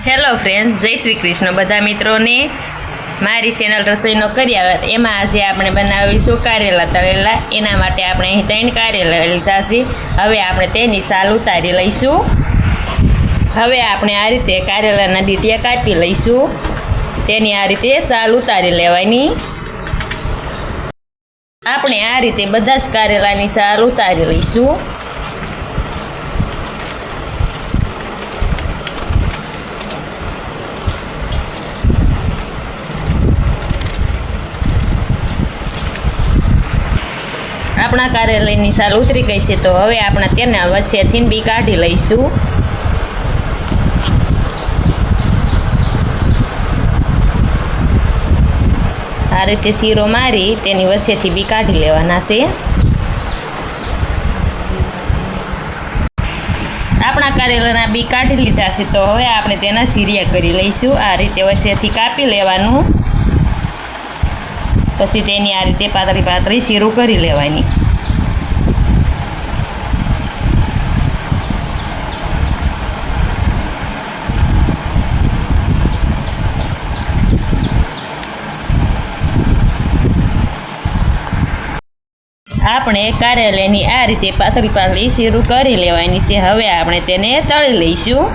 Hello friend, જય શ્રી કૃષ્ણ બધા મિત્રોને મારી ચેનલ રસોઈનો કર્યા. એમાં આજે આપણે બનાવીશું કારેલા તળેલા. એના માટે આપણે અહીં 3 કારેલા લીધા છે. હવે આપણે તેની સાલ ઉતારી લઈશું. હવે આપણે આ રીતે કારેલાના ડીટિયા કાપી લઈશું. તેની આ રીતે સાલ ઉતારી લેવાની. આપણે આ રીતે બધા જ કારેલાની સાલ ઉતારી લઈશું. આપણા કારેલાની સાલ ઉતરી ગઈ છે, તો હવે આપણે તેના વચ્ચેથી બી કાઢી લઈશું. આ રીતે શીરો મારી તેની વચ્ચેથી બી કાઢી લેવાના છે. આપણા કારેલાના બી કાઢી લીધા છે, તો હવે આપણે તેના શીરિયા કરી લઈશું. આ રીતે વચ્ચેથી કાપી લેવાનું. પછી તેની આ રીતે પાતળી પાતળી શીરું કરી લેવાની. આપણે કારેલાની આ રીતે પાતળી પાતળી શીરું કરી લેવાની છે. હવે આપણે તેને તળી લઈશું.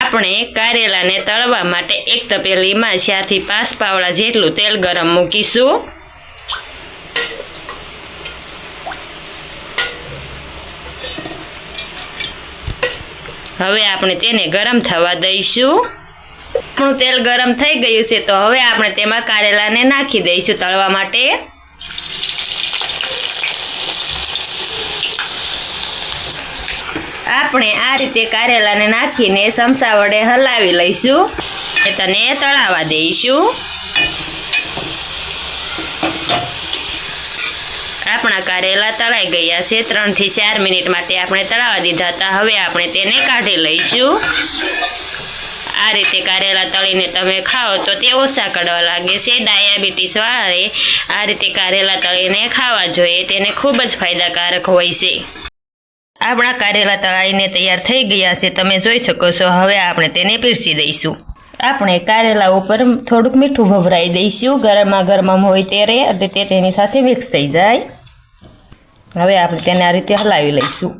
આપણે કારેલાને તળવા માટે એક તપેલીમાં 4 થી 5 પાવડા જેટલું તેલ ગરમ મૂકીશું. હવે આપણે તેને ગરમ થવા દઈશું. આપણું તેલ ગરમ થઈ ગયું છે, તો હવે આપણે તેમાં કારેલાને નાખી દઈશું તળવા માટે. આપણે આ રીતે કારેલાને નાખીને ચમચા વડે હલાવી લઈશું. તેને તળાવવા દઈશું. આપણા કારેલા તળાઈ ગયા છે. 3 થી 4 મિનિટ માટે આપણે તળાવવા દીધા હતા. હવે આપણે તેને કાઢી લઈશું. આ રીતે કારેલા તળીને તમે ખાઓ તો તે ઓછા કડવા લાગે છે. ડાયાબિટીસ વાળાએ આ રીતે કારેલા તળીને ખાવા જોઈએ. તેને ખૂબ જ ફાયદાકારક હોય છે. આપણા કારેલા તળાઈને તૈયાર થઈ ગયા છે, તમે જોઈ શકો છો. હવે આપણે તેને પીરસી દઈશું. આપણે કારેલા ઉપર થોડુંક મીઠું ભભરાઈ દઈશું. ગરમા હોય ત્યારે, એટલે તે તેની સાથે મિક્સ થઈ જાય. હવે આપણે તેને આ રીતે હલાવી લઈશું.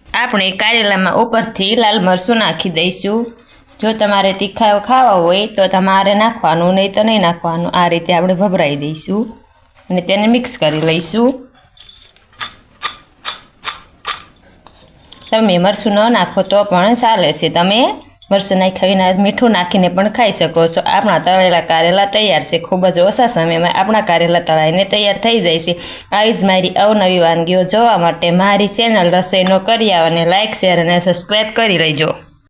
આપણે કારેલામાં ઉપરથી લાલ મરચું નાખી દઈશું. જો તમારે તીખા ખાવા હોય તો તમારે નાખવાનું, નહીં તો નહીં નાખવાનું. આ રીતે આપણે ભભરાઈ દઈશું અને તેને મિક્સ કરી લઈશું. તમે મરચું ન નાખો તો પણ ચાલે છે. તમે મરચું નાખીને મીઠું નાખીને પણ ખાઈ શકો છો. આપણા તળેલા કારેલા તૈયાર છે. ખૂબ જ ઓછા સમયમાં આપણા કારેલા તળાઈને તૈયાર થઈ જાય છે. આવી જ મારી અવનવી વાનગીઓ જોવા માટે મારી ચેનલ રસોઈનો કર્યા અને લાઇક, શેર અને સબસ્ક્રાઈબ કરી લેજો.